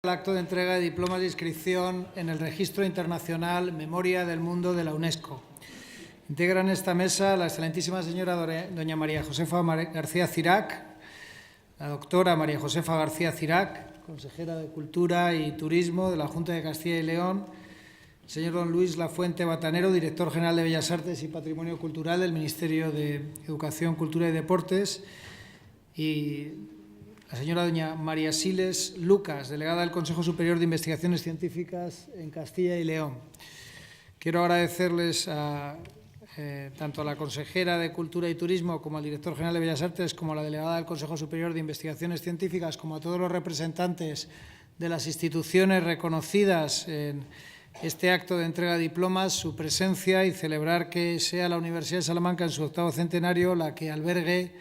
El acto de entrega de diplomas de inscripción en el Registro Internacional Memoria del Mundo de la UNESCO. Integran esta mesa la excelentísima señora doña María Josefa García Cirac, la doctora María Josefa García Cirac, consejera de Cultura y Turismo de la Junta de Castilla y León, el señor don Luis Lafuente Batanero, director general de Bellas Artes y Patrimonio Cultural del Ministerio de Educación, Cultura y Deportes, y la señora doña María Siles Lucas, delegada del Consejo Superior de Investigaciones Científicas en Castilla y León. Quiero agradecerles tanto a la consejera de Cultura y Turismo como al director general de Bellas Artes, como a la delegada del Consejo Superior de Investigaciones Científicas, como a todos los representantes de las instituciones reconocidas en este acto de entrega de diplomas, su presencia, y celebrar que sea la Universidad de Salamanca en su 8º centenario la que albergue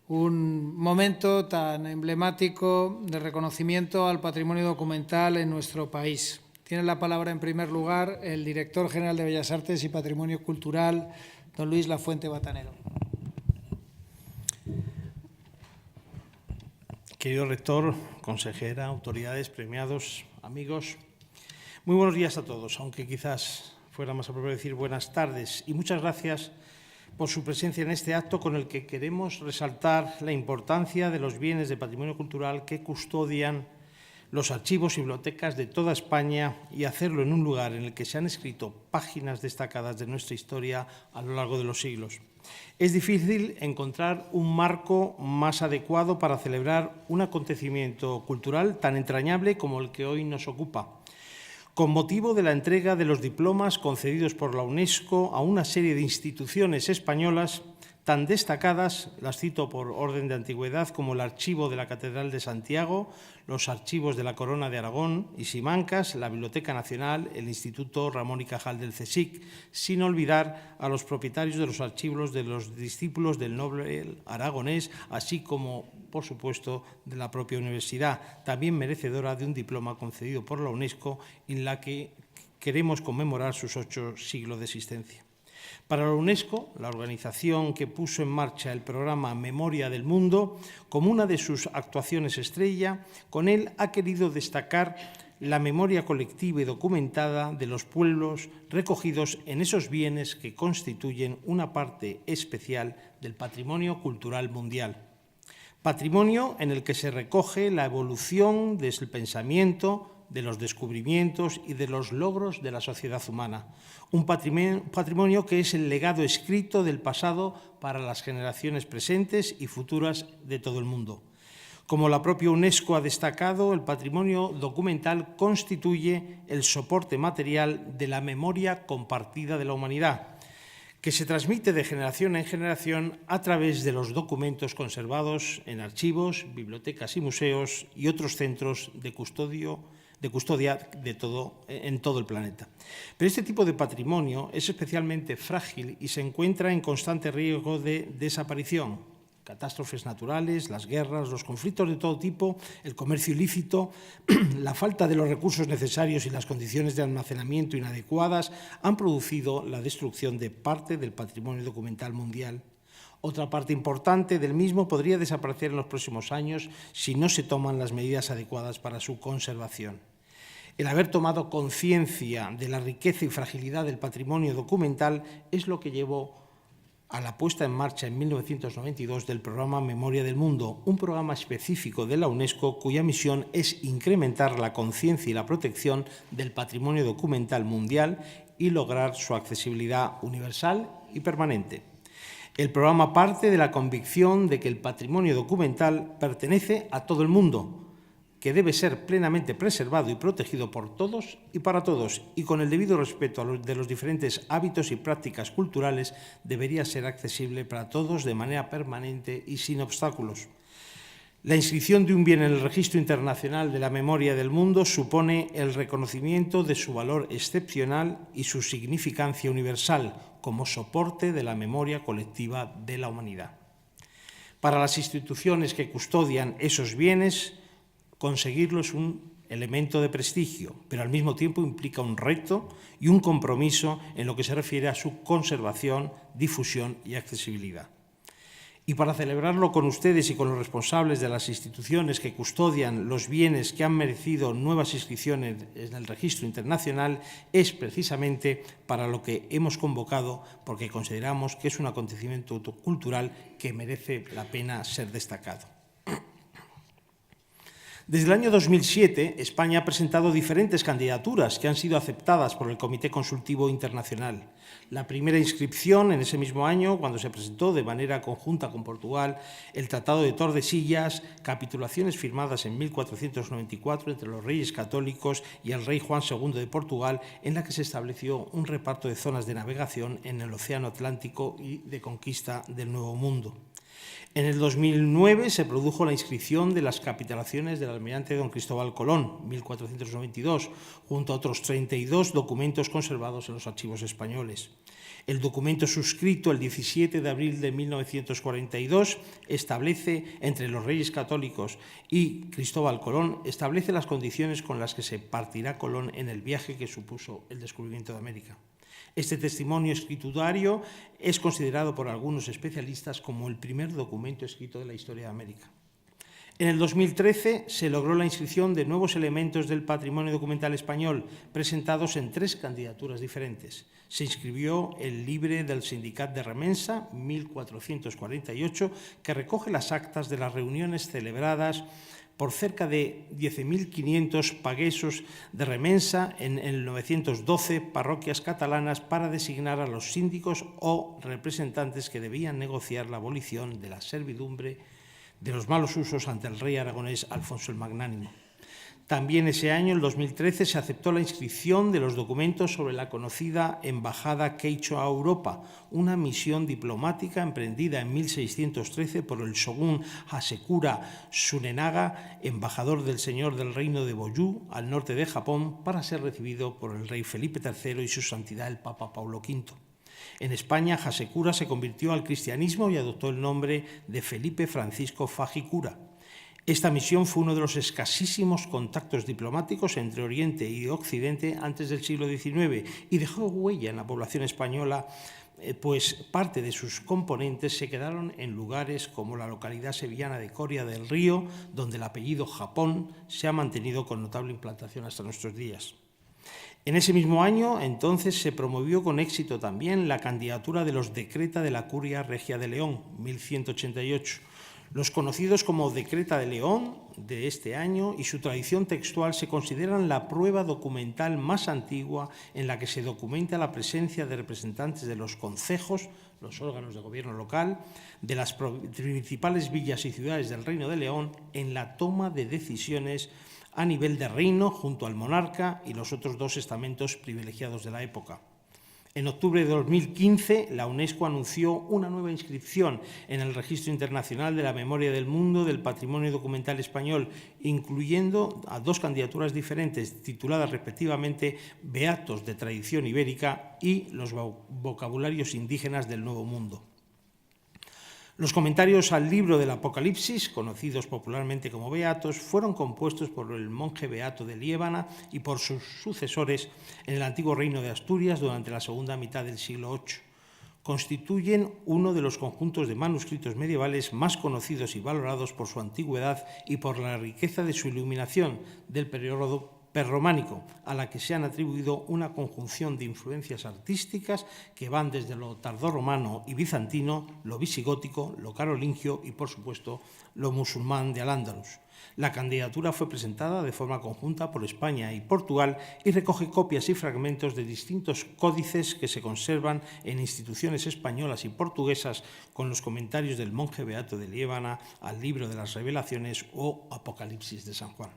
un momento tan emblemático de reconocimiento al patrimonio documental en nuestro país. Tiene la palabra, en primer lugar, el director general de Bellas Artes y Patrimonio Cultural, don Luis Lafuente Batanero. Querido rector, consejera, autoridades, premiados, amigos, muy buenos días a todos, aunque quizás fuera más apropiado decir buenas tardes, y muchas gracias por su presencia en este acto con el que queremos resaltar la importancia de los bienes de patrimonio cultural que custodian los archivos y bibliotecas de toda España y hacerlo en un lugar en el que se han escrito páginas destacadas de nuestra historia a lo largo de los siglos. Es difícil encontrar un marco más adecuado para celebrar un acontecimiento cultural tan entrañable como el que hoy nos ocupa, con motivo de la entrega de los diplomas concedidos por la UNESCO a una serie de instituciones españolas tan destacadas, las cito por orden de antigüedad, como el Archivo de la Catedral de Santiago, los Archivos de la Corona de Aragón y Simancas, la Biblioteca Nacional, el Instituto Ramón y Cajal del CSIC, sin olvidar a los propietarios de los archivos de los discípulos del noble aragonés, así como, por supuesto, de la propia universidad, también merecedora de un diploma concedido por la UNESCO, en la que queremos conmemorar sus 8 siglos de existencia. Para la UNESCO, la organización que puso en marcha el programa Memoria del Mundo, como una de sus actuaciones estrella, con él ha querido destacar la memoria colectiva y documentada de los pueblos recogidos en esos bienes que constituyen una parte especial del patrimonio cultural mundial. Patrimonio en el que se recoge la evolución desde el pensamiento, de los descubrimientos y de los logros de la sociedad humana. Un patrimonio que es el legado escrito del pasado para las generaciones presentes y futuras de todo el mundo. Como la propia UNESCO ha destacado, el patrimonio documental constituye el soporte material de la memoria compartida de la humanidad, que se transmite de generación en generación a través de los documentos conservados en archivos, bibliotecas y museos y otros centros de custodia en todo el planeta. Pero este tipo de patrimonio es especialmente frágil y se encuentra en constante riesgo de desaparición. Catástrofes naturales, las guerras, los conflictos de todo tipo, el comercio ilícito, la falta de los recursos necesarios y las condiciones de almacenamiento inadecuadas han producido la destrucción de parte del patrimonio documental mundial. Otra parte importante del mismo podría desaparecer en los próximos años si no se toman las medidas adecuadas para su conservación. El haber tomado conciencia de la riqueza y fragilidad del patrimonio documental es lo que llevó a la puesta en marcha en 1992 del programa Memoria del Mundo, un programa específico de la UNESCO cuya misión es incrementar la conciencia y la protección del patrimonio documental mundial y lograr su accesibilidad universal y permanente. El programa parte de la convicción de que el patrimonio documental pertenece a todo el mundo, que debe ser plenamente preservado y protegido por todos y para todos, y con el debido respeto de los diferentes hábitos y prácticas culturales debería ser accesible para todos de manera permanente y sin obstáculos. La inscripción de un bien en el Registro Internacional de la Memoria del Mundo supone el reconocimiento de su valor excepcional y su significancia universal como soporte de la memoria colectiva de la humanidad. Para las instituciones que custodian esos bienes, conseguirlo es un elemento de prestigio, pero al mismo tiempo implica un reto y un compromiso en lo que se refiere a su conservación, difusión y accesibilidad. Y para celebrarlo con ustedes y con los responsables de las instituciones que custodian los bienes que han merecido nuevas inscripciones en el registro internacional, es precisamente para lo que hemos convocado, porque consideramos que es un acontecimiento cultural que merece la pena ser destacado. Desde el año 2007, España ha presentado diferentes candidaturas que han sido aceptadas por el Comité Consultivo Internacional. La primera inscripción en ese mismo año, cuando se presentó de manera conjunta con Portugal el Tratado de Tordesillas, capitulaciones firmadas en 1494 entre los reyes católicos y el rey Juan II de Portugal, en la que se estableció un reparto de zonas de navegación en el Océano Atlántico y de conquista del Nuevo Mundo. En el 2009 se produjo la inscripción de las capitulaciones del almirante don Cristóbal Colón, 1492, junto a otros 32 documentos conservados en los archivos españoles. El documento suscrito el 17 de abril de 1942 establece, entre los reyes católicos y Cristóbal Colón, establece las condiciones con las que se partirá Colón en el viaje que supuso el descubrimiento de América. Este testimonio escriturario es considerado por algunos especialistas como el primer documento escrito de la historia de América. En el 2013 se logró la inscripción de nuevos elementos del patrimonio documental español, presentados en 3 candidaturas diferentes. Se inscribió el Libre del Sindicat de Remensa, 1448, que recoge las actas de las reuniones celebradas por cerca de 10.500 paguesos de remensa en el 912 parroquias catalanas para designar a los síndicos o representantes que debían negociar la abolición de la servidumbre de los malos usos ante el rey aragonés Alfonso el Magnánimo. También ese año, el 2013, se aceptó la inscripción de los documentos sobre la conocida Embajada Quechua a Europa, una misión diplomática emprendida en 1613 por el shogún Hasekura Tsunenaga, embajador del señor del reino de Boyú, al norte de Japón, para ser recibido por el rey Felipe III y su santidad el Papa Paulo V. En España, Hasekura se convirtió al cristianismo y adoptó el nombre de Felipe Francisco Fajikura. Esta misión fue uno de los escasísimos contactos diplomáticos entre Oriente y Occidente antes del siglo XIX y dejó huella en la población española, pues parte de sus componentes se quedaron en lugares como la localidad sevillana de Coria del Río, donde el apellido Japón se ha mantenido con notable implantación hasta nuestros días. En ese mismo año, entonces, se promovió con éxito también la candidatura de los Decreta de la Curia Regia de León, 1188, los conocidos como Decreta de León de este año y su tradición textual se consideran la prueba documental más antigua en la que se documenta la presencia de representantes de los concejos, los órganos de gobierno local, de las principales villas y ciudades del Reino de León en la toma de decisiones a nivel de reino junto al monarca y los otros 2 estamentos privilegiados de la época. En octubre de 2015, la UNESCO anunció una nueva inscripción en el Registro Internacional de la Memoria del Mundo del Patrimonio Documental Español, incluyendo a 2 candidaturas diferentes, tituladas respectivamente Beatos de Tradición Ibérica y los vocabularios indígenas del Nuevo Mundo. Los comentarios al libro del Apocalipsis, conocidos popularmente como Beatos, fueron compuestos por el monje beato de Liébana y por sus sucesores en el antiguo reino de Asturias durante la segunda mitad del siglo VIII. Constituyen uno de los conjuntos de manuscritos medievales más conocidos y valorados por su antigüedad y por la riqueza de su iluminación del periodo prerrománico, a la que se han atribuido una conjunción de influencias artísticas que van desde lo tardorromano y bizantino, lo visigótico, lo carolingio y, por supuesto, lo musulmán de Al-Ándalus. La candidatura fue presentada de forma conjunta por España y Portugal y recoge copias y fragmentos de distintos códices que se conservan en instituciones españolas y portuguesas con los comentarios del monje beato de Liébana al libro de las Revelaciones o Apocalipsis de San Juan.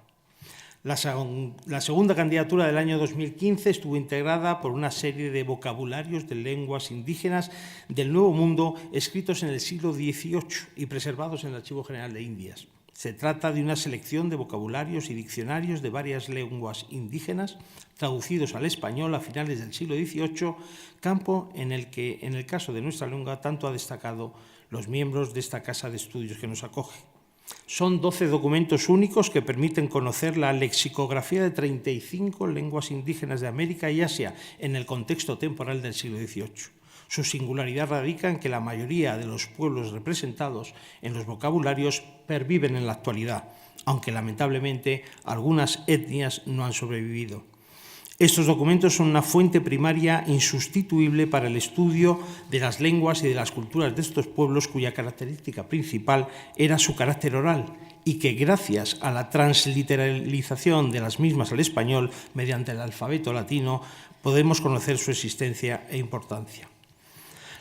La segunda candidatura del año 2015 estuvo integrada por una serie de vocabularios de lenguas indígenas del Nuevo Mundo escritos en el siglo XVIII y preservados en el Archivo General de Indias. Se trata de una selección de vocabularios y diccionarios de varias lenguas indígenas traducidos al español a finales del siglo XVIII, campo en el que, en el caso de nuestra lengua, tanto ha destacado los miembros de esta casa de estudios que nos acoge. Son 12 documentos únicos que permiten conocer la lexicografía de 35 lenguas indígenas de América y Asia en el contexto temporal del siglo XVIII. Su singularidad radica en que la mayoría de los pueblos representados en los vocabularios perviven en la actualidad, aunque lamentablemente algunas etnias no han sobrevivido. Estos documentos son una fuente primaria insustituible para el estudio de las lenguas y de las culturas de estos pueblos, cuya característica principal era su carácter oral y que, gracias a la transliteralización de las mismas al español mediante el alfabeto latino, podemos conocer su existencia e importancia.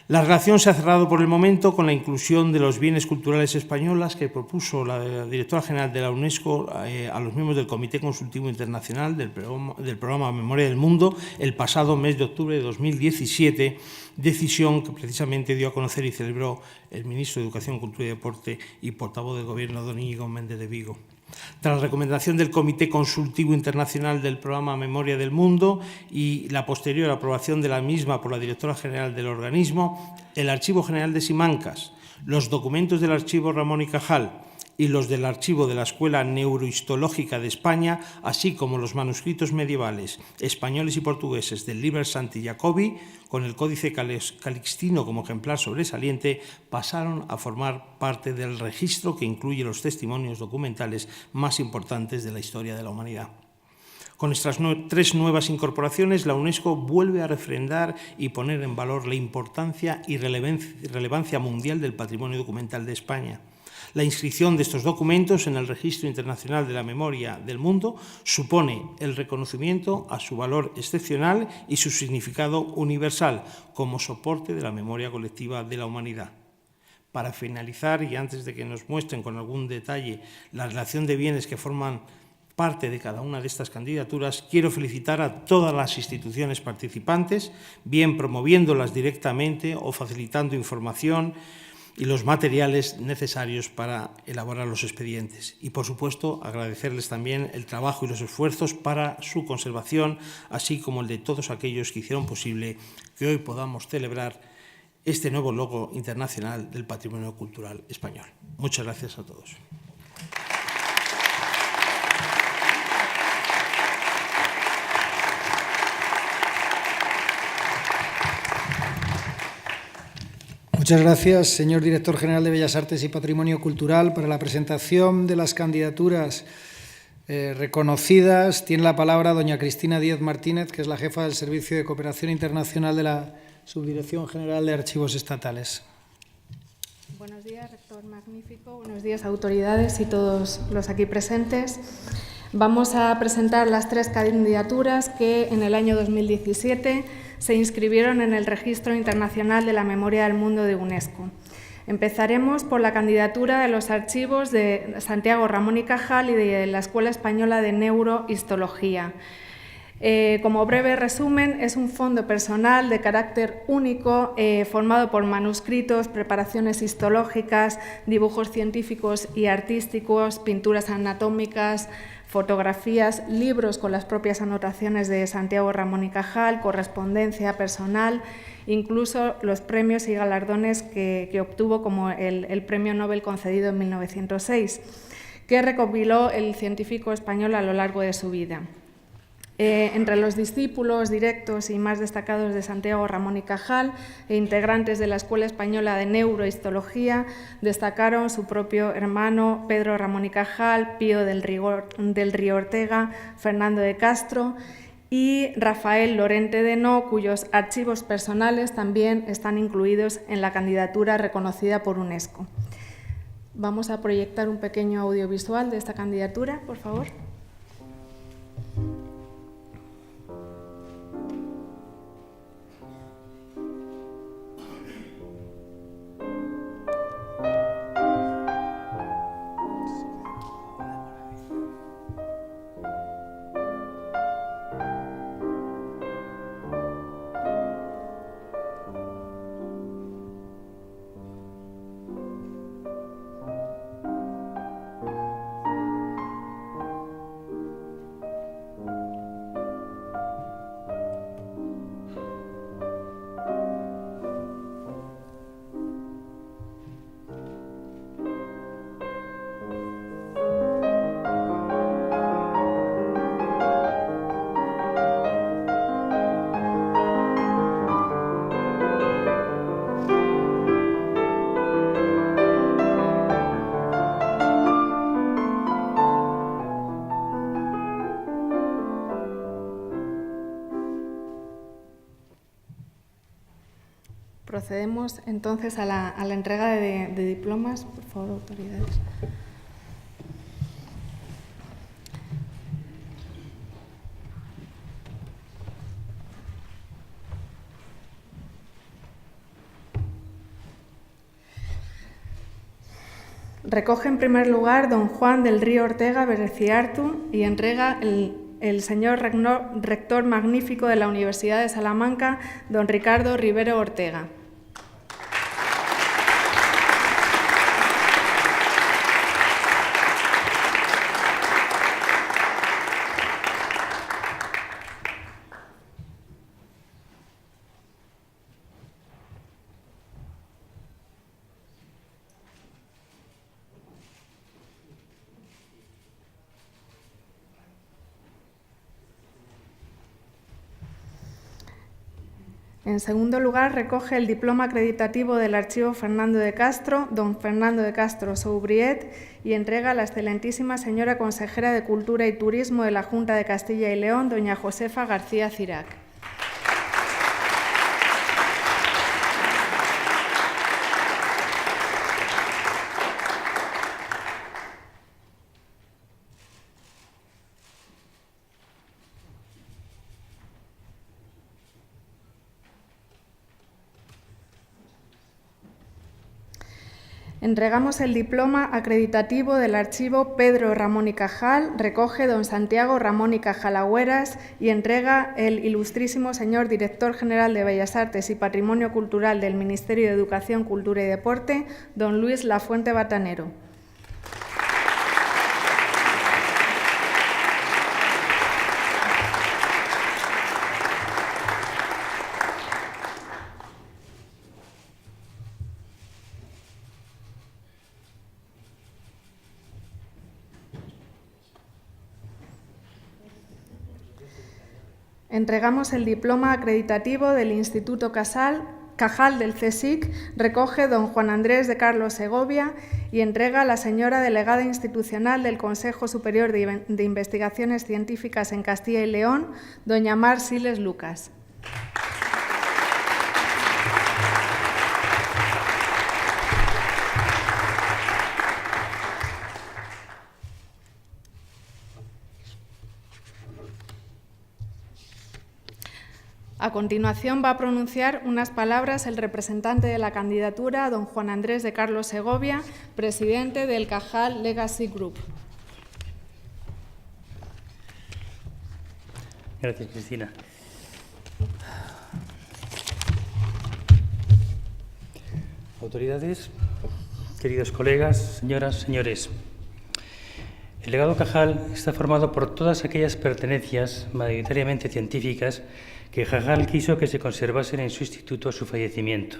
La relación se ha cerrado por el momento con la inclusión de los bienes culturales españolas que propuso la directora general de la UNESCO a los miembros del Comité Consultivo Internacional del programa Memoria del Mundo el pasado mes de octubre de 2017, decisión que precisamente dio a conocer y celebró el ministro de Educación, Cultura y Deporte y portavoz del Gobierno, don Íñigo Méndez de Vigo. Tras la recomendación del Comité Consultivo Internacional del Programa Memoria del Mundo y la posterior aprobación de la misma por la directora general del organismo, el Archivo General de Simancas, los documentos del Archivo Ramón y Cajal y los del Archivo de la Escuela Neurohistológica de España, así como los manuscritos medievales españoles y portugueses del Liber Sancti Jacobi, con el Códice Calixtino como ejemplar sobresaliente, pasaron a formar parte del registro que incluye los testimonios documentales más importantes de la historia de la humanidad. Con estas tres nuevas incorporaciones, la UNESCO vuelve a refrendar y poner en valor la importancia y relevancia mundial del patrimonio documental de España. La inscripción de estos documentos en el Registro Internacional de la Memoria del Mundo supone el reconocimiento a su valor excepcional y su significado universal como soporte de la memoria colectiva de la humanidad. Para finalizar, y antes de que nos muestren con algún detalle la relación de bienes que forman parte de cada una de estas candidaturas, quiero felicitar a todas las instituciones participantes, bien promoviéndolas directamente o facilitando información y los materiales necesarios para elaborar los expedientes. Y, por supuesto, agradecerles también el trabajo y los esfuerzos para su conservación, así como el de todos aquellos que hicieron posible que hoy podamos celebrar este nuevo logro internacional del patrimonio cultural español. Muchas gracias a todos. Muchas gracias, señor director general de Bellas Artes y Patrimonio Cultural. Para la presentación de las candidaturas reconocidas, tiene la palabra doña Cristina Díez Martínez, que es la jefa del Servicio de Cooperación Internacional de la Subdirección General de Archivos Estatales. Buenos días, rector magnífico. Buenos días, autoridades y todos los aquí presentes. Vamos a presentar las tres candidaturas que en el año 2017 se inscribieron en el Registro Internacional de la Memoria del Mundo de UNESCO. Empezaremos por la candidatura de los archivos de Santiago Ramón y Cajal y de la Escuela Española de Neurohistología. Como breve resumen, es un fondo personal de carácter único formado por manuscritos, preparaciones histológicas, dibujos científicos y artísticos, pinturas anatómicas, fotografías, libros con las propias anotaciones de Santiago Ramón y Cajal, correspondencia personal, incluso los premios y galardones que obtuvo, como el Premio Nobel concedido en 1906, que recopiló el científico español a lo largo de su vida. Entre los discípulos directos y más destacados de Santiago Ramón y Cajal e integrantes de la Escuela Española de Neurohistología destacaron su propio hermano Pedro Ramón y Cajal, Pío del Río Ortega, Fernando de Castro y Rafael Lorente de No, cuyos archivos personales también están incluidos en la candidatura reconocida por UNESCO. Vamos a proyectar un pequeño audiovisual de esta candidatura, por favor. Procedemos entonces a la entrega de diplomas. Por favor, autoridades. Recoge en primer lugar don Juan del Río Ortega Bereciartu y entrega el señor rector magnífico de la Universidad de Salamanca, don Ricardo Rivero Ortega. En segundo lugar, recoge el diploma acreditativo del Archivo Fernando de Castro, don Fernando de Castro Soubriet, y entrega a la excelentísima señora consejera de Cultura y Turismo de la Junta de Castilla y León, doña Josefa García Cirac. Entregamos el diploma acreditativo del Archivo Pedro Ramón y Cajal, recoge don Santiago Ramón y Cajal Agüeras y entrega el ilustrísimo señor Director General de Bellas Artes y Patrimonio Cultural del Ministerio de Educación, Cultura y Deporte, don Luis Lafuente Batanero. Entregamos el diploma acreditativo del Instituto Cajal del CSIC, recoge don Juan Andrés de Carlos Segovia y entrega a la señora delegada institucional del Consejo Superior de Investigaciones Científicas en Castilla y León, doña Mar Siles Lucas. A continuación va a pronunciar unas palabras el representante de la candidatura, don Juan Andrés de Carlos Segovia, presidente del Cajal Legacy Group. Gracias, Cristina. Autoridades, queridos colegas, señoras, señores. El legado Cajal está formado por todas aquellas pertenencias mayoritariamente científicas que Cajal quiso que se conservasen en su instituto a su fallecimiento.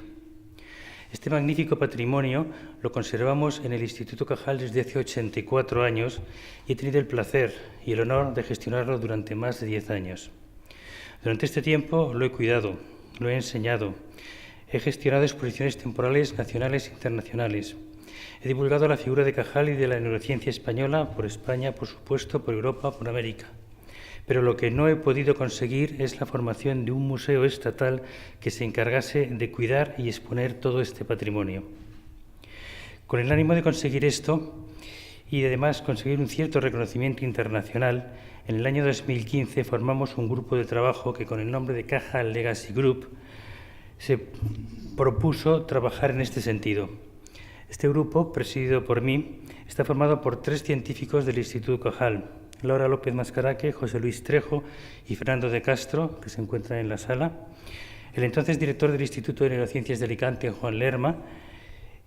Este magnífico patrimonio lo conservamos en el Instituto Cajal desde hace 84 años y he tenido el placer y el honor de gestionarlo durante más de 10 años. Durante este tiempo lo he cuidado, lo he enseñado, he gestionado exposiciones temporales nacionales e internacionales. He divulgado la figura de Cajal y de la neurociencia española por España, por supuesto, por Europa, por América. Pero lo que no he podido conseguir es la formación de un museo estatal que se encargase de cuidar y exponer todo este patrimonio. Con el ánimo de conseguir esto y además conseguir un cierto reconocimiento internacional, en el año 2015 formamos un grupo de trabajo que con el nombre de Cajal Legacy Group se propuso trabajar en este sentido. Este grupo, presidido por mí, está formado por 3 científicos del Instituto Cajal: Laura López Mascaraque, José Luis Trejo y Fernando de Castro, que se encuentran en la sala, el entonces director del Instituto de Neurociencias de Alicante, Juan Lerma,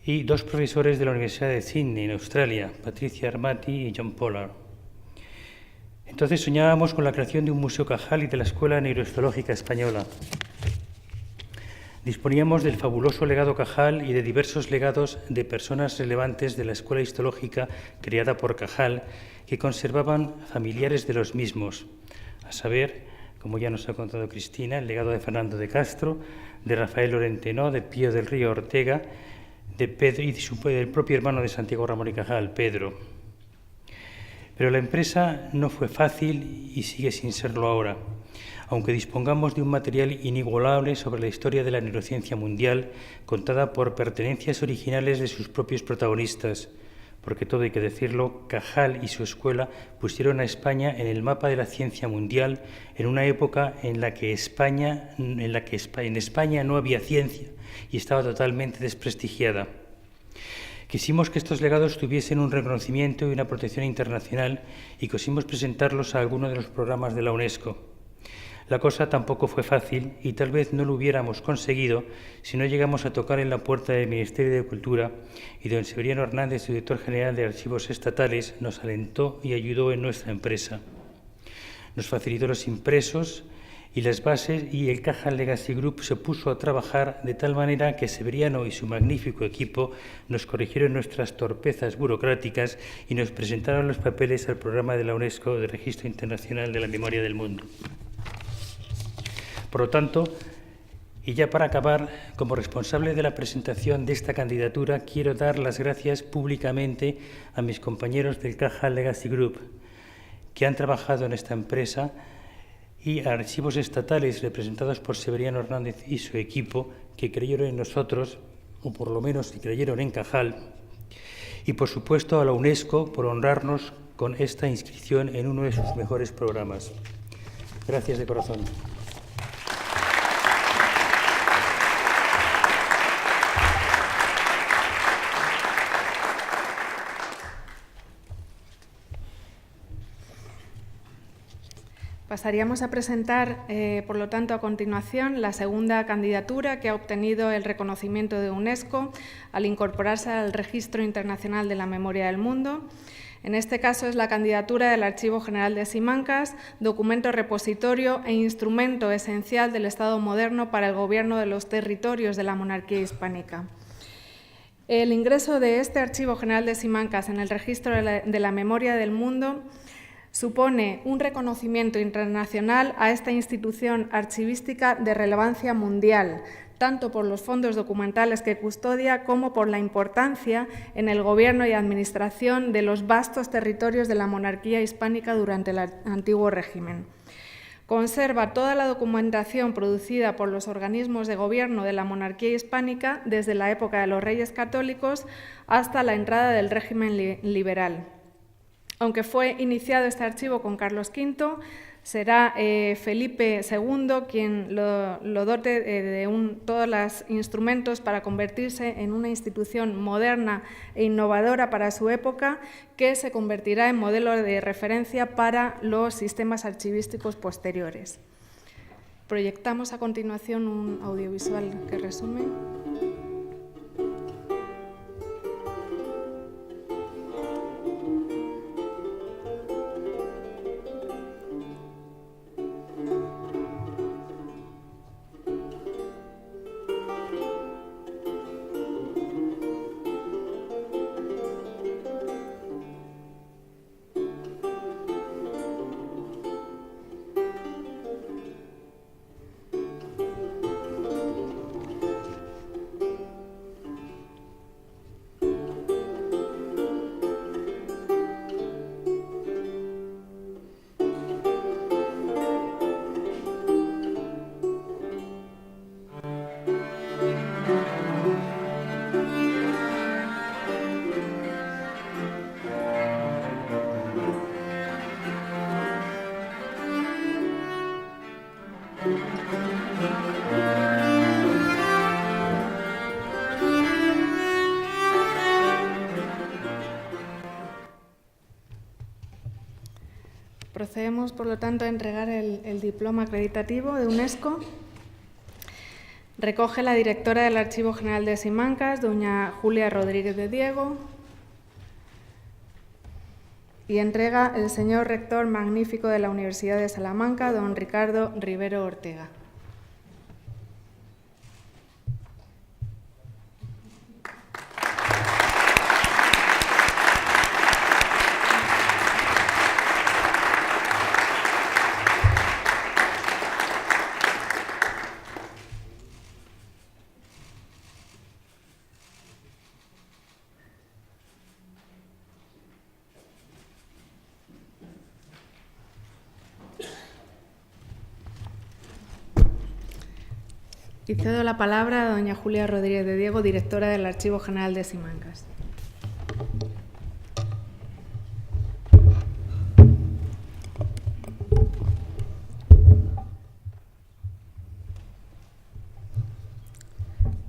y 2 profesores de la Universidad de Sydney, en Australia, Patricia Armati y John Pollard. Entonces soñábamos con la creación de un Museo Cajal y de la Escuela Neurohistológica Española. Disponíamos del fabuloso legado Cajal y de diversos legados de personas relevantes de la Escuela Histológica creada por Cajal, que conservaban familiares de los mismos, a saber, como ya nos ha contado Cristina, el legado de Fernando de Castro, de Rafael Lorenteno, de Pío del Río Ortega, de Pedro y del propio hermano de Santiago Ramón y Cajal, Pedro. Pero la empresa no fue fácil y sigue sin serlo ahora. aunque dispongamos de un material inigualable sobre la historia de la neurociencia mundial, contada por pertenencias originales de sus propios protagonistas, porque todo hay que decirlo, Cajal y su escuela pusieron a España en el mapa de la ciencia mundial en una época en la que en España no había ciencia y estaba totalmente desprestigiada. Quisimos que estos legados tuviesen un reconocimiento y una protección internacional y quisimos presentarlos a alguno de los programas de la UNESCO. La cosa tampoco fue fácil y tal vez no lo hubiéramos conseguido si no llegamos a tocar en la puerta del Ministerio de Cultura y don Severiano Hernández, director general de Archivos Estatales, nos alentó y ayudó en nuestra empresa. Nos facilitó los impresos y las bases y el Cajal Legacy Group se puso a trabajar de tal manera que Severiano y su magnífico equipo nos corrigieron nuestras torpezas burocráticas y nos presentaron los papeles al programa de la UNESCO de Registro Internacional de la Memoria del Mundo. Por lo tanto, y ya para acabar, como responsable de la presentación de esta candidatura, quiero dar las gracias públicamente a mis compañeros del Cajal Legacy Group, que han trabajado en esta empresa, y a Archivos Estatales representados por Severiano Hernández y su equipo, que creyeron en nosotros, o por lo menos que creyeron en Cajal, y por supuesto a la UNESCO por honrarnos con esta inscripción en uno de sus mejores programas. Gracias de corazón. Pasaríamos a presentar, por lo tanto, a continuación, la segunda candidatura que ha obtenido el reconocimiento de UNESCO al incorporarse al Registro Internacional de la Memoria del Mundo. En este caso es la candidatura del Archivo General de Simancas, documento repositorio e instrumento esencial del Estado moderno para el gobierno de los territorios de la monarquía hispánica. El ingreso de este Archivo General de Simancas en el Registro de la Memoria del Mundo supone un reconocimiento internacional a esta institución archivística de relevancia mundial, tanto por los fondos documentales que custodia como por la importancia en el gobierno y administración de los vastos territorios de la monarquía hispánica durante el antiguo régimen. Conserva toda la documentación producida por los organismos de gobierno de la monarquía hispánica desde la época de los Reyes Católicos hasta la entrada del régimen liberal. Aunque fue iniciado este archivo con Carlos V, será Felipe II quien lo dote de todos los instrumentos para convertirse en una institución moderna e innovadora para su época, que se convertirá en modelo de referencia para los sistemas archivísticos posteriores. Proyectamos a continuación un audiovisual que resume. Procedemos, por lo tanto, a entregar el diploma acreditativo de UNESCO. Recoge la directora del Archivo General de Simancas, doña Julia Rodríguez de Diego, y entrega el señor rector magnífico de la Universidad de Salamanca, don Ricardo Rivero Ortega. Y cedo la palabra a doña Julia Rodríguez de Diego, directora del Archivo General de Simancas.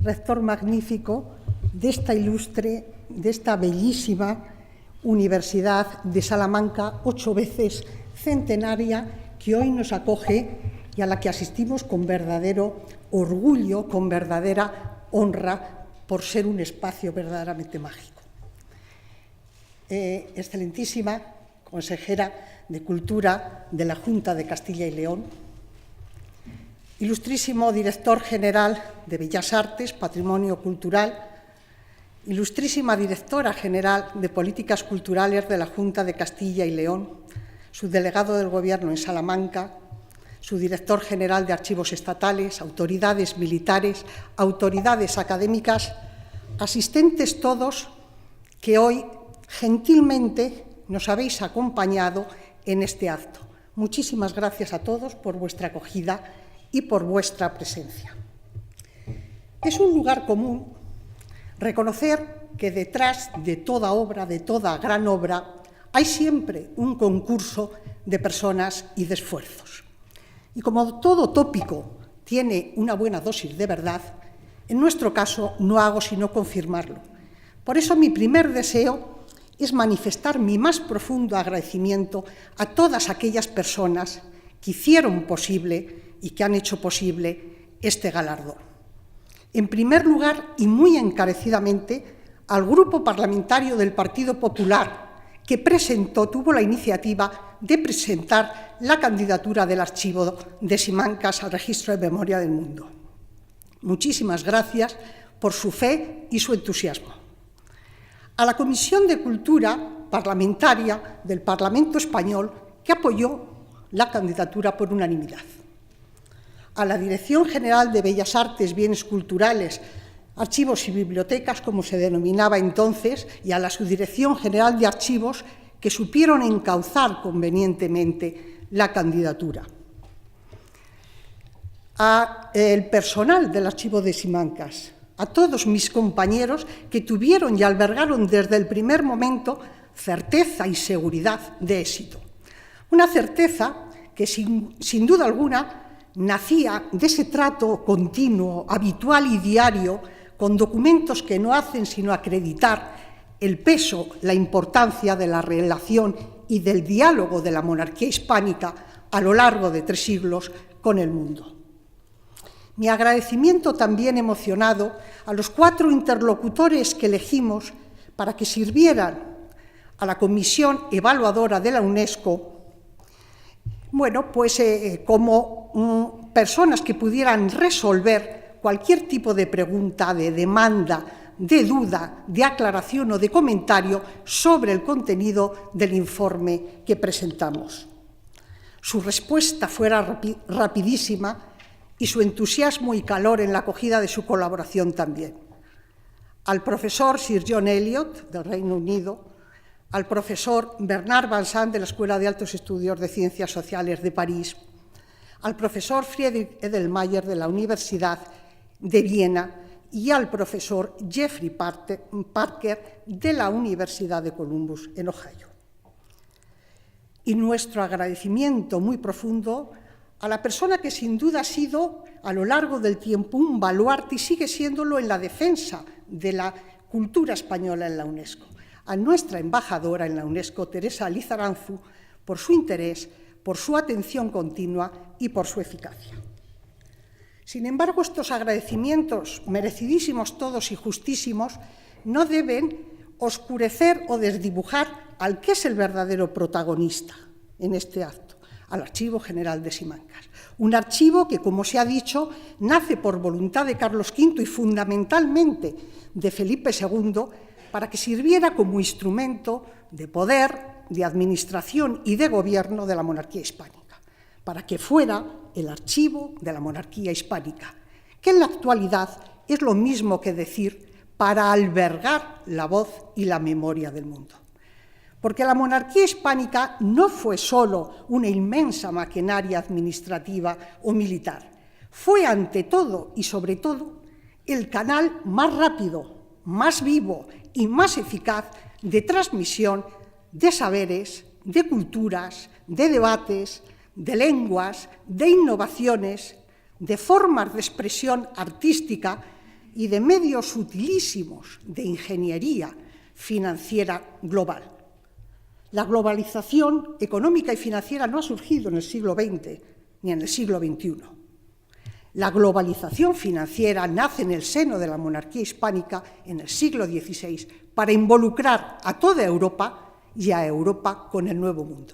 Rector magnífico de esta ilustre, de esta bellísima Universidad de Salamanca, 8 veces centenaria, que hoy nos acoge y a la que asistimos con verdadero orgullo, con verdadera honra, por ser un espacio verdaderamente mágico. Excelentísima consejera de Cultura de la Junta de Castilla y León, ilustrísimo director general de Bellas Artes, Patrimonio Cultural, ilustrísima directora general de Políticas Culturales de la Junta de Castilla y León, subdelegado del Gobierno en Salamanca, subdirector general de Archivos Estatales, autoridades militares, autoridades académicas, asistentes todos que hoy gentilmente nos habéis acompañado en este acto. Muchísimas gracias a todos por vuestra acogida y por vuestra presencia. Es un lugar común reconocer que detrás de toda obra, de toda gran obra, hay siempre un concurso de personas y de esfuerzos. Y como todo tópico tiene una buena dosis de verdad, en nuestro caso no hago sino confirmarlo. Por eso mi primer deseo es manifestar mi más profundo agradecimiento a todas aquellas personas que hicieron posible y que han hecho posible este galardón. En primer lugar, y muy encarecidamente, al Grupo Parlamentario del Partido Popular, que tuvo la iniciativa de presentar la candidatura del Archivo de Simancas al Registro de Memoria del Mundo. Muchísimas gracias por su fe y su entusiasmo. A la Comisión de Cultura Parlamentaria del Parlamento Español, que apoyó la candidatura por unanimidad. A la Dirección General de Bellas Artes, Bienes Culturales, Archivos y Bibliotecas, como se denominaba entonces, y a la Subdirección General de Archivos, que supieron encauzar convenientemente la candidatura. Al personal del Archivo de Simancas, a todos mis compañeros que tuvieron y albergaron desde el primer momento certeza y seguridad de éxito. Una certeza que sin duda alguna nacía de ese trato continuo, habitual y diario, con documentos que no hacen sino acreditar el peso, la importancia de la relación y del diálogo de la monarquía hispánica a lo largo de 3 siglos con el mundo. Mi agradecimiento también emocionado a los 4 interlocutores que elegimos para que sirvieran a la Comisión Evaluadora de la UNESCO, como personas que pudieran resolver cualquier tipo de pregunta, de demanda, de duda, de aclaración o de comentario sobre el contenido del informe que presentamos. Su respuesta fuera rapidísima y su entusiasmo y calor en la acogida de su colaboración también. Al profesor Sir John Eliot, del Reino Unido, al profesor Bernard Vincent, de la Escuela de Altos Estudios de Ciencias Sociales de París, al profesor Friedrich Edelmayer, de la Universidad de Viena, y al profesor Jeffrey Parker, de la Universidad de Columbus, en Ohio. Y nuestro agradecimiento muy profundo a la persona que sin duda ha sido a lo largo del tiempo un baluarte y sigue siéndolo en la defensa de la cultura española en la UNESCO, a nuestra embajadora en la UNESCO, Teresa Lizaranzu, por su interés, por su atención continua y por su eficacia. Sin embargo, estos agradecimientos, merecidísimos todos y justísimos, no deben oscurecer o desdibujar al que es el verdadero protagonista en este acto, al Archivo General de Simancas. Un archivo que, como se ha dicho, nace por voluntad de Carlos V y fundamentalmente de Felipe II para que sirviera como instrumento de poder, de administración y de gobierno de la monarquía hispánica, para que fuera el archivo de la monarquía hispánica, que en la actualidad es lo mismo que decir para albergar la voz y la memoria del mundo. Porque la monarquía hispánica no fue solo una inmensa maquinaria administrativa o militar, Fue ante todo y sobre todo el canal más rápido, más vivo y más eficaz de transmisión de saberes, de culturas, de debates, de lenguas, de innovaciones, de formas de expresión artística y de medios utilísimos de ingeniería financiera global. La globalización económica y financiera no ha surgido en el siglo XX ni en el siglo XXI. La globalización financiera nace en el seno de la monarquía hispánica en el siglo XVI para involucrar a toda Europa y a Europa con el Nuevo Mundo.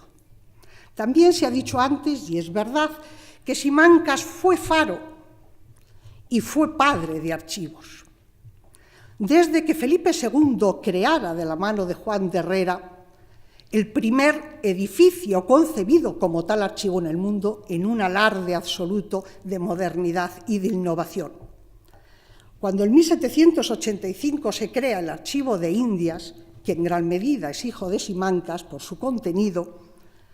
También se ha dicho antes, y es verdad, que Simancas fue faro y fue padre de archivos. Desde que Felipe II creara de la mano de Juan de Herrera el primer edificio concebido como tal archivo en el mundo en un alarde absoluto de modernidad y de innovación. Cuando en 1785 se crea el Archivo de Indias, que en gran medida es hijo de Simancas por su contenido,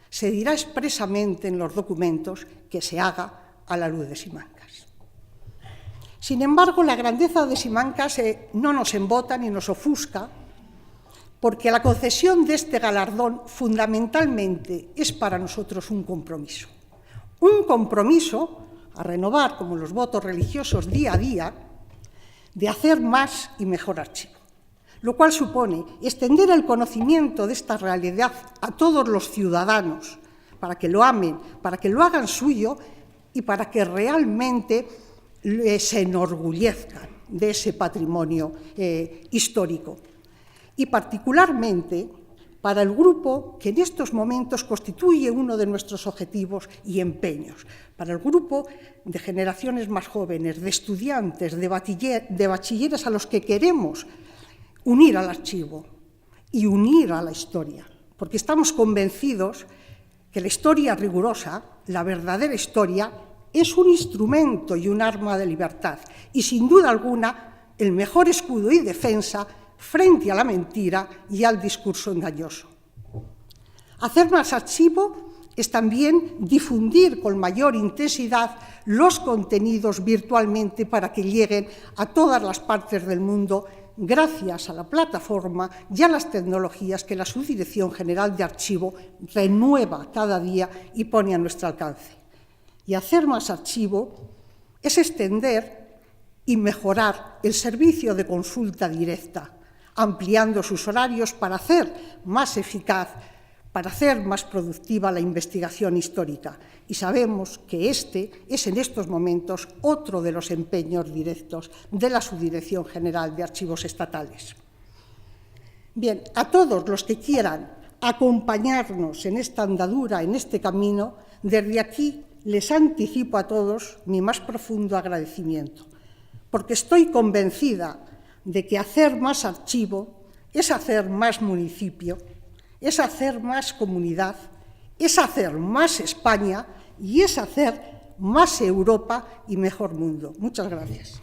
se dirá expresamente en los documentos que se haga a la luz de Simancas. Sin embargo, la grandeza de Simancas no nos embota ni nos ofusca, porque la concesión de este galardón fundamentalmente es para nosotros un compromiso a renovar, como los votos religiosos día a día, de hacer más y mejor archivo, lo cual supone extender el conocimiento de esta realidad a todos los ciudadanos, para que lo amen, para que lo hagan suyo y para que realmente se enorgullezcan de ese patrimonio histórico. Y particularmente para el grupo que en estos momentos constituye uno de nuestros objetivos y empeños, para el grupo de generaciones más jóvenes, de estudiantes, de bachilleres a los que queremos unir al archivo y unir a la historia, porque estamos convencidos que la historia rigurosa, la verdadera historia, es un instrumento y un arma de libertad y, sin duda alguna, el mejor escudo y defensa frente a la mentira y al discurso engañoso. Hacer más archivo es también difundir con mayor intensidad los contenidos virtualmente para que lleguen a todas las partes del mundo gracias a la plataforma y a las tecnologías que la Subdirección General de Archivo renueva cada día y pone a nuestro alcance. Y hacer más archivo es extender y mejorar el servicio de consulta directa, ampliando sus horarios para hacer más eficaz, para hacer más productiva la investigación histórica. Y sabemos que este es en estos momentos otro de los empeños directos de la Subdirección General de Archivos Estatales. Bien, a todos los que quieran acompañarnos en esta andadura, en este camino, desde aquí les anticipo a todos mi más profundo agradecimiento, porque estoy convencida de que hacer más archivo es hacer más municipio, es hacer más comunidad, es hacer más España y es hacer más Europa y mejor mundo. Muchas gracias.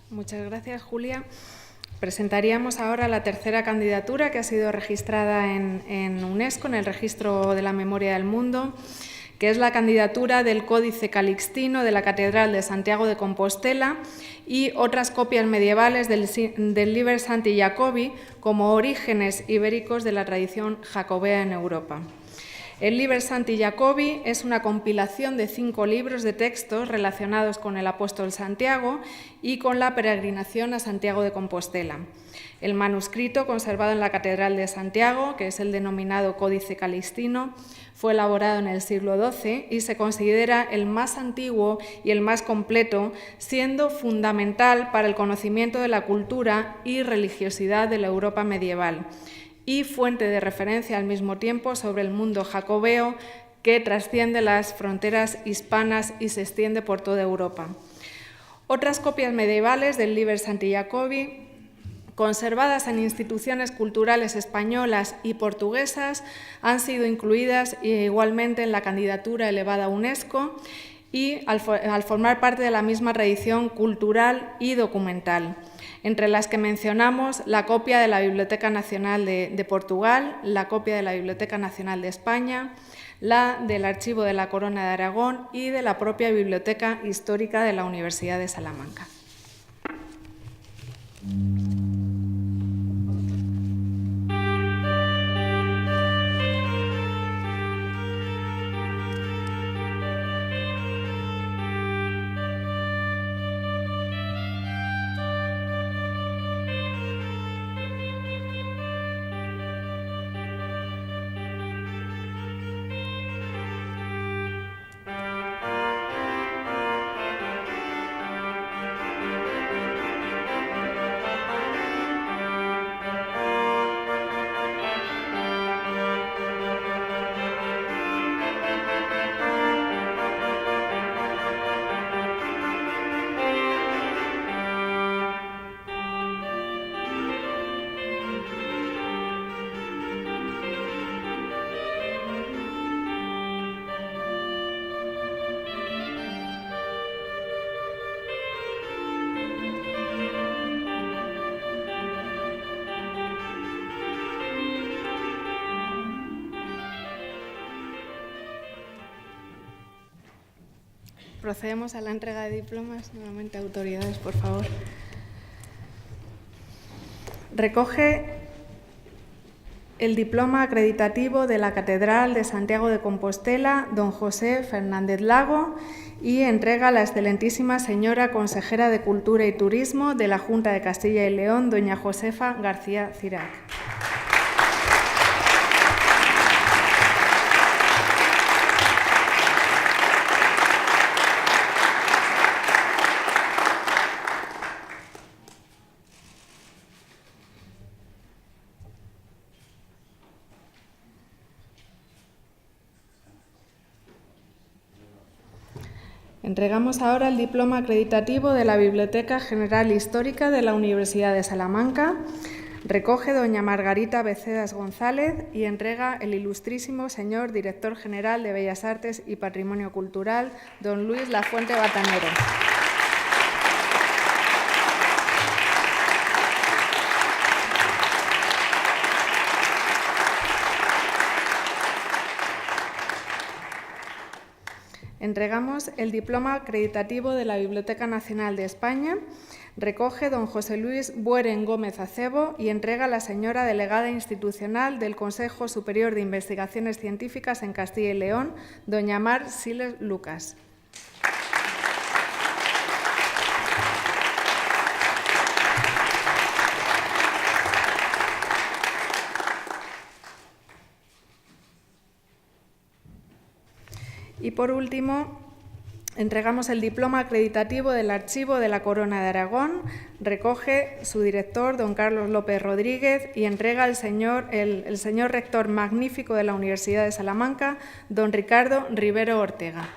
Muchas gracias, Julia. Presentaríamos ahora la tercera candidatura que ha sido registrada en UNESCO, en el Registro de la Memoria del Mundo, que es la candidatura del Códice Calixtino de la Catedral de Santiago de Compostela y otras copias medievales del Liber Sancti Jacobi como orígenes ibéricos de la tradición jacobea en Europa. El Liber Sancti Jacobi es una compilación de 5 libros de textos relacionados con el apóstol Santiago y con la peregrinación a Santiago de Compostela. El manuscrito, conservado en la Catedral de Santiago, que es el denominado Códice Calixtino, fue elaborado en el siglo XII y se considera el más antiguo y el más completo, siendo fundamental para el conocimiento de la cultura y religiosidad de la Europa medieval, y fuente de referencia al mismo tiempo sobre el mundo jacobeo que trasciende las fronteras hispanas y se extiende por toda Europa. Otras copias medievales del Liber Sancti Jacobi, conservadas en instituciones culturales españolas y portuguesas, han sido incluidas igualmente en la candidatura elevada a UNESCO y al formar parte de la misma tradición cultural y documental, entre las que mencionamos la copia de la Biblioteca Nacional de Portugal, la copia de la Biblioteca Nacional de España, la del Archivo de la Corona de Aragón y de la propia Biblioteca Histórica de la Universidad de Salamanca. Procedemos a la entrega de diplomas. Nuevamente, autoridades, por favor. Recoge el diploma acreditativo de la Catedral de Santiago de Compostela, don José Fernández Lago, y entrega a la excelentísima señora consejera de Cultura y Turismo de la Junta de Castilla y León, doña Josefa García Cirac. Entregamos ahora el diploma acreditativo de la Biblioteca General Histórica de la Universidad de Salamanca. Recoge doña Margarita Becedas González y entrega el ilustrísimo señor Director General de Bellas Artes y Patrimonio Cultural, don Luis Lafuente Batanero. Entregamos el diploma acreditativo de la Biblioteca Nacional de España. Recoge don José Luis Bueren Gómez Acebo y entrega a la señora delegada institucional del Consejo Superior de Investigaciones Científicas en Castilla y León, doña Mar Siles Lucas. Y por último, entregamos el diploma acreditativo del Archivo de la Corona de Aragón. Recoge su director, don Carlos López Rodríguez, y entrega el señor rector magnífico de la Universidad de Salamanca, don Ricardo Rivero Ortega.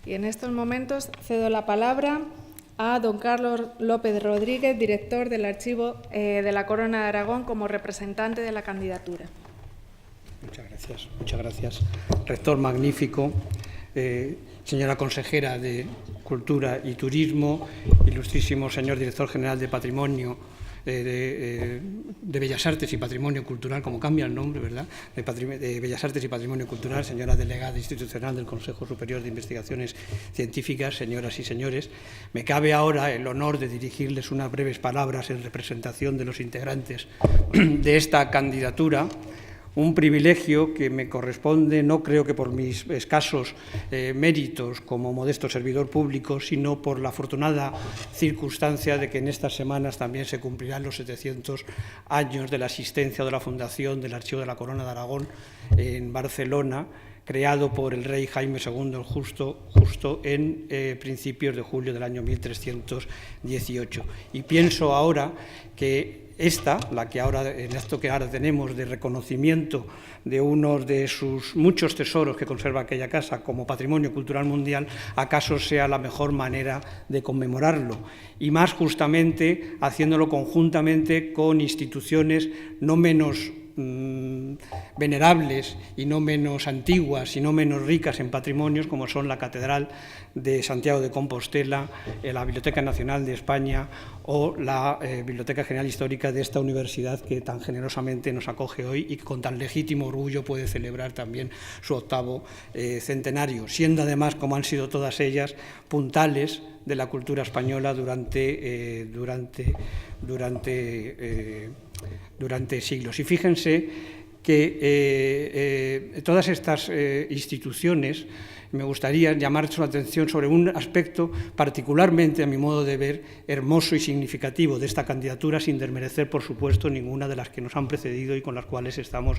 Y en estos momentos cedo la palabra a don Carlos López Rodríguez, director del Archivo de la Corona de Aragón, como representante de la candidatura. Muchas gracias. Rector magnífico, señora consejera de Cultura y Turismo, ilustrísimo señor director general de Patrimonio, de Bellas Artes y Patrimonio Cultural, como cambia el nombre, ¿verdad?, de Bellas Artes y Patrimonio Cultural, señora delegada institucional del Consejo Superior de Investigaciones Científicas, señoras y señores. Me cabe ahora el honor de dirigirles unas breves palabras en representación de los integrantes de esta candidatura. Un privilegio que me corresponde, no creo que por mis escasos méritos como modesto servidor público, sino por la afortunada circunstancia de que en estas semanas también se cumplirán los 700 años de la existencia de la fundación del Archivo de la Corona de Aragón en Barcelona, creado por el rey Jaime II el Justo en principios de julio del año 1318. Y pienso ahora que la que ahora, en esto que ahora tenemos de reconocimiento de uno de sus muchos tesoros que conserva aquella casa como patrimonio cultural mundial, acaso sea la mejor manera de conmemorarlo, y más justamente haciéndolo conjuntamente con instituciones no menos venerables y no menos antiguas y no menos ricas en patrimonios, como son la Catedral de Santiago de Compostela, la Biblioteca Nacional de España o la Biblioteca General Histórica de esta universidad que tan generosamente nos acoge hoy y que con tan legítimo orgullo puede celebrar también su 8º centenario, siendo además, como han sido todas ellas, puntales de la cultura española durante siglos. Y fíjense que todas estas instituciones, me gustaría llamar su atención sobre un aspecto particularmente, a mi modo de ver, hermoso y significativo de esta candidatura, sin desmerecer, por supuesto, ninguna de las que nos han precedido y con las cuales estamos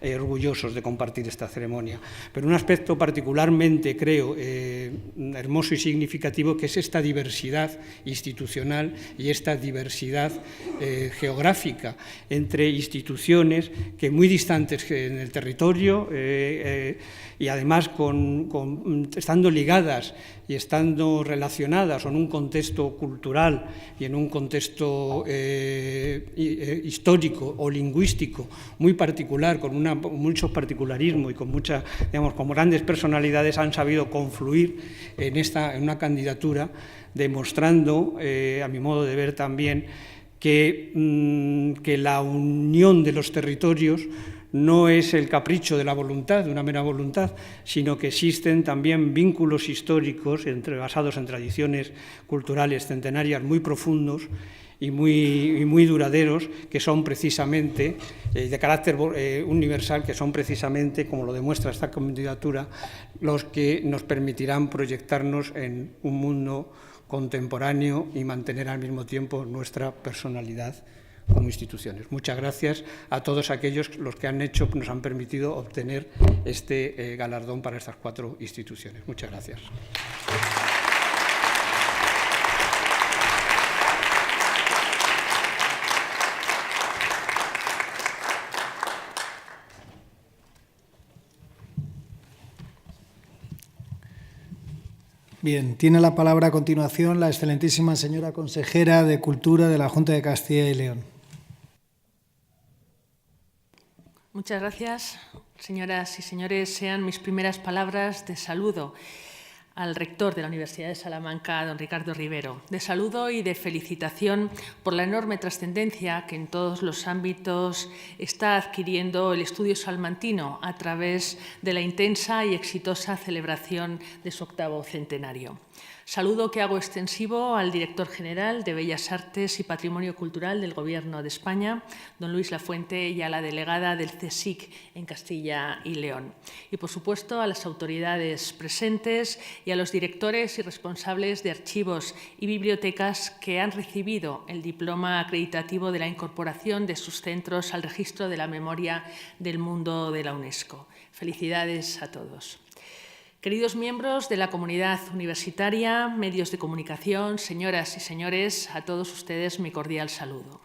orgullosos de compartir esta ceremonia. Pero un aspecto particularmente, creo, hermoso y significativo, que es esta diversidad institucional y esta diversidad geográfica entre instituciones que muy distantes en el territorio y además estando ligadas y estando relacionadas en un contexto cultural y en un contexto histórico o lingüístico muy particular, con mucho particularismo y con muchas, digamos, como grandes personalidades, han sabido confluir en una candidatura, demostrando, a mi modo de ver también, que la unión de los territorios no es el capricho de la voluntad, de una mera voluntad, sino que existen también vínculos históricos basados en tradiciones culturales centenarias muy profundos y muy duraderos, que son precisamente de carácter universal, que son precisamente, como lo demuestra esta candidatura, los que nos permitirán proyectarnos en un mundo contemporáneo y mantener al mismo tiempo nuestra personalidad como instituciones. Muchas gracias a todos aquellos los que nos han permitido obtener este galardón para estas 4 instituciones. Muchas gracias. Bien, tiene la palabra a continuación la excelentísima señora consejera de Cultura de la Junta de Castilla y León. Muchas gracias, señoras y señores. Sean mis primeras palabras de saludo al rector de la Universidad de Salamanca, don Ricardo Rivero, de saludo y de felicitación por la enorme trascendencia que en todos los ámbitos está adquiriendo el estudio salmantino a través de la intensa y exitosa celebración de su 8º centenario. Saludo que hago extensivo al director general de Bellas Artes y Patrimonio Cultural del Gobierno de España, don Luis Lafuente, y a la delegada del CSIC en Castilla y León. Y, por supuesto, a las autoridades presentes y a los directores y responsables de archivos y bibliotecas que han recibido el diploma acreditativo de la incorporación de sus centros al registro de la memoria del mundo de la UNESCO. Felicidades a todos. Queridos miembros de la comunidad universitaria, medios de comunicación, señoras y señores, a todos ustedes mi cordial saludo.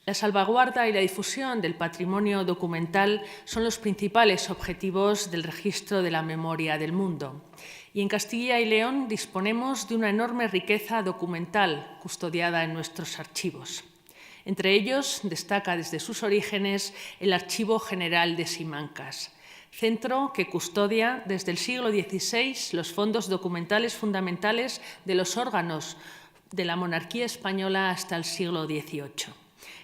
La salvaguarda y la difusión del patrimonio documental son los principales objetivos del registro de la memoria del mundo. Y en Castilla y León disponemos de una enorme riqueza documental custodiada en nuestros archivos. Entre ellos destaca desde sus orígenes el Archivo General de Simancas, centro que custodia desde el siglo XVI los fondos documentales fundamentales de los órganos de la monarquía española hasta el siglo XVIII.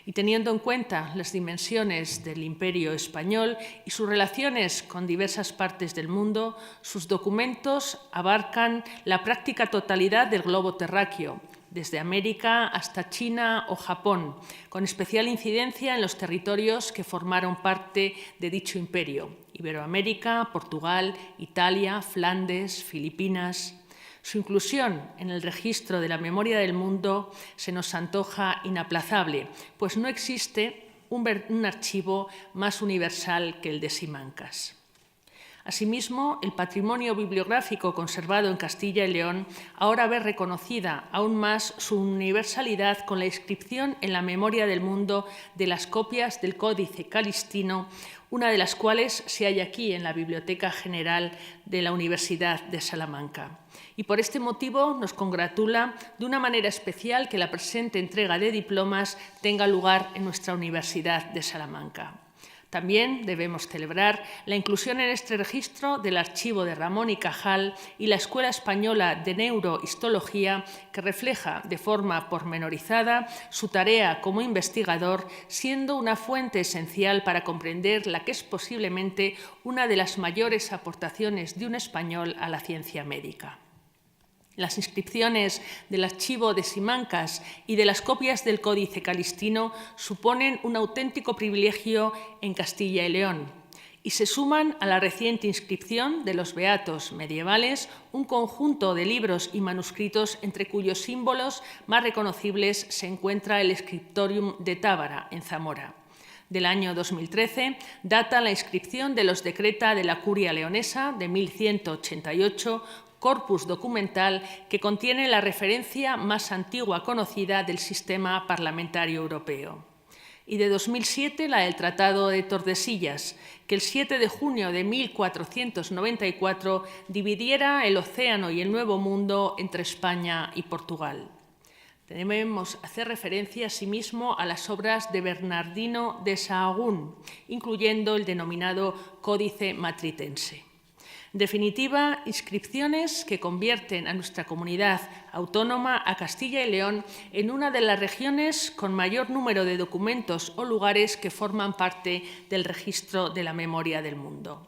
Y teniendo en cuenta las dimensiones del Imperio español y sus relaciones con diversas partes del mundo, sus documentos abarcan la práctica totalidad del globo terráqueo, desde América hasta China o Japón, con especial incidencia en los territorios que formaron parte de dicho imperio: Iberoamérica, Portugal, Italia, Flandes, Filipinas. Su inclusión en el registro de la memoria del mundo se nos antoja inaplazable, pues no existe un archivo más universal que el de Simancas. Asimismo, el patrimonio bibliográfico conservado en Castilla y León ahora ve reconocida aún más su universalidad con la inscripción en la memoria del mundo de las copias del Códice Calistino, una de las cuales se halla aquí en la Biblioteca General de la Universidad de Salamanca. Y por este motivo nos congratula de una manera especial que la presente entrega de diplomas tenga lugar en nuestra Universidad de Salamanca. También debemos celebrar la inclusión en este registro del archivo de Ramón y Cajal y la Escuela Española de Neurohistología, que refleja de forma pormenorizada su tarea como investigador, siendo una fuente esencial para comprender la que es posiblemente una de las mayores aportaciones de un español a la ciencia médica. Las inscripciones del archivo de Simancas y de las copias del Códice Calistino suponen un auténtico privilegio en Castilla y León y se suman a la reciente inscripción de los Beatos medievales, un conjunto de libros y manuscritos entre cuyos símbolos más reconocibles se encuentra el Scriptorium de Tábara, en Zamora. Del año 2013 data la inscripción de los Decreta de la Curia Leonesa de 1188, corpus documental que contiene la referencia más antigua conocida del sistema parlamentario europeo. Y de 2007 la del Tratado de Tordesillas, que el 7 de junio de 1494 dividiera el océano y el Nuevo Mundo entre España y Portugal. Debemos hacer referencia asimismo a las obras de Bernardino de Sahagún, incluyendo el denominado Códice Matritense. En definitiva, inscripciones que convierten a nuestra comunidad autónoma, a Castilla y León, en una de las regiones con mayor número de documentos o lugares que forman parte del registro de la memoria del mundo.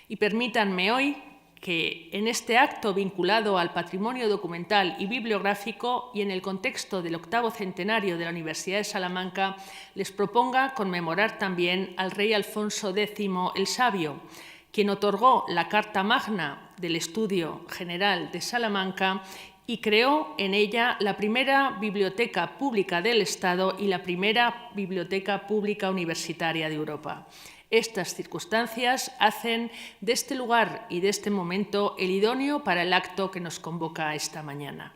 Y permítanme hoy que en este acto vinculado al patrimonio documental y bibliográfico y en el contexto del 8º centenario de la Universidad de Salamanca, les proponga conmemorar también al rey Alfonso X el Sabio, quien otorgó la Carta Magna del Estudio General de Salamanca y creó en ella la primera biblioteca pública del Estado y la primera biblioteca pública universitaria de Europa. Estas circunstancias hacen de este lugar y de este momento el idóneo para el acto que nos convoca esta mañana.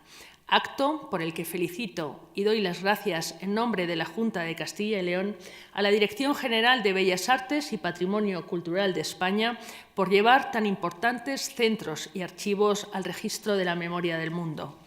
Acto por el que felicito y doy las gracias en nombre de la Junta de Castilla y León a la Dirección General de Bellas Artes y Patrimonio Cultural de España por llevar tan importantes centros y archivos al registro de la memoria del mundo.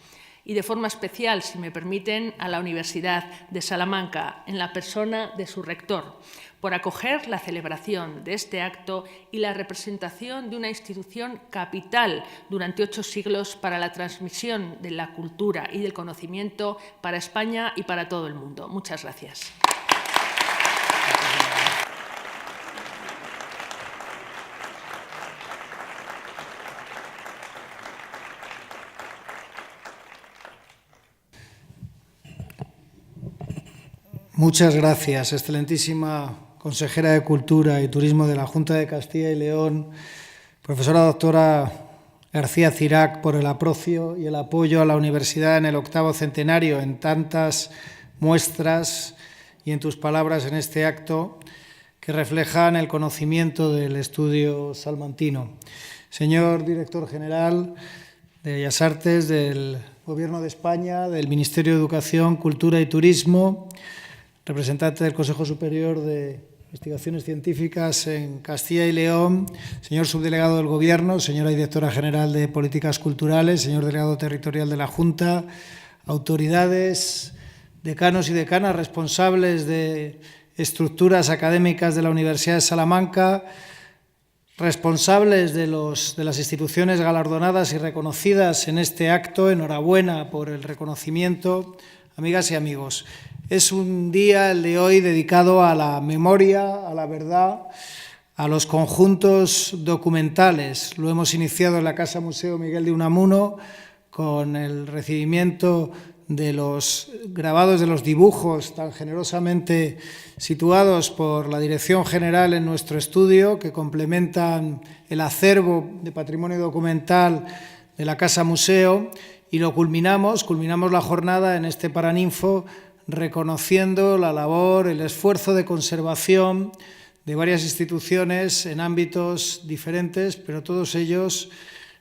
Y de forma especial, si me permiten, a la Universidad de Salamanca, en la persona de su rector, por acoger la celebración de este acto y la representación de una institución capital durante 8 siglos para la transmisión de la cultura y del conocimiento para España y para todo el mundo. Muchas gracias. Muchas gracias, excelentísima consejera de Cultura y Turismo de la Junta de Castilla y León, profesora doctora García Cirac, por el aprecio y el apoyo a la universidad en el 8º centenario, en tantas muestras y en tus palabras en este acto que reflejan el conocimiento del estudio salmantino. Señor director general de Bellas Artes del Gobierno de España, del Ministerio de Educación, Cultura y Turismo, representante del Consejo Superior de Investigaciones Científicas en Castilla y León, señor subdelegado del Gobierno, señora directora general de Políticas Culturales, señor delegado territorial de la Junta, autoridades, decanos y decanas responsables de estructuras académicas de la Universidad de Salamanca, responsables de las instituciones galardonadas y reconocidas en este acto, enhorabuena por el reconocimiento, amigas y amigos. Es un día, el de hoy, dedicado a la memoria, a la verdad, a los conjuntos documentales. Lo hemos iniciado en la Casa Museo Miguel de Unamuno con el recibimiento de los grabados, de los dibujos tan generosamente situados por la Dirección General en nuestro estudio, que complementan el acervo de patrimonio documental de la Casa Museo, y lo culminamos la jornada en este Paraninfo reconociendo la labor, el esfuerzo de conservación de varias instituciones en ámbitos diferentes, pero todos ellos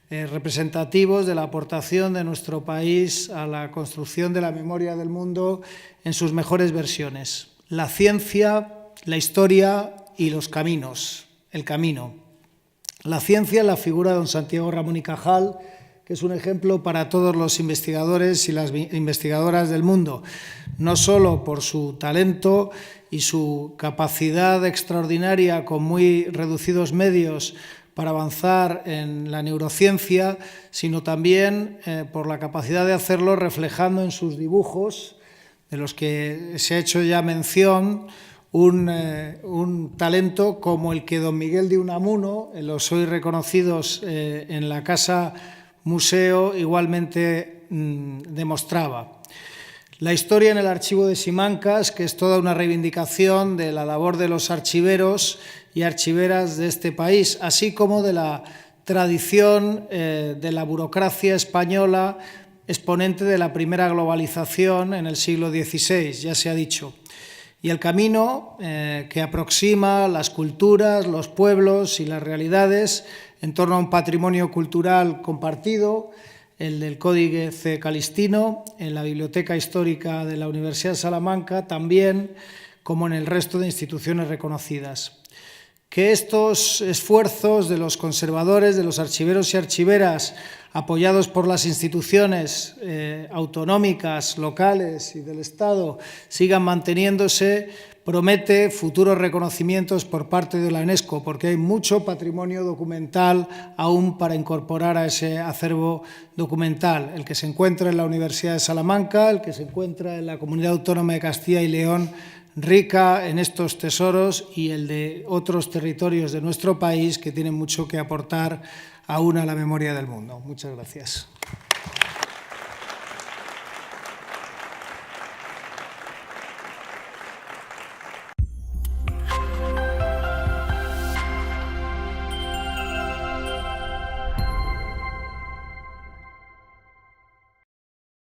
representativos de la aportación de nuestro país a la construcción de la memoria del mundo en sus mejores versiones. La ciencia, la historia y los caminos, el camino. La ciencia, la figura de don Santiago Ramón y Cajal, que es un ejemplo para todos los investigadores y las investigadoras del mundo, no solo por su talento y su capacidad extraordinaria con muy reducidos medios para avanzar en la neurociencia, sino también por la capacidad de hacerlo reflejando en sus dibujos, de los que se ha hecho ya mención, un talento como el que don Miguel de Unamuno, en los hoy reconocidos en la Casa Museo, igualmente demostraba. La historia en el archivo de Simancas, que es toda una reivindicación de la labor de los archiveros y archiveras de este país, así como de la tradición de la burocracia española, exponente de la primera globalización en el siglo XVI, ya se ha dicho. Y el camino que aproxima las culturas, los pueblos y las realidades en torno a un patrimonio cultural compartido, el del Códice Calistino, en la Biblioteca Histórica de la Universidad de Salamanca, también como en el resto de instituciones reconocidas. Que estos esfuerzos de los conservadores, de los archiveros y archiveras, apoyados por las instituciones autonómicas, locales y del Estado, sigan manteniéndose, promete futuros reconocimientos por parte de la UNESCO, porque hay mucho patrimonio documental aún para incorporar a ese acervo documental, el que se encuentra en la Universidad de Salamanca, el que se encuentra en la Comunidad Autónoma de Castilla y León, rica en estos tesoros, y el de otros territorios de nuestro país que tienen mucho que aportar aún a la memoria del mundo. Muchas gracias.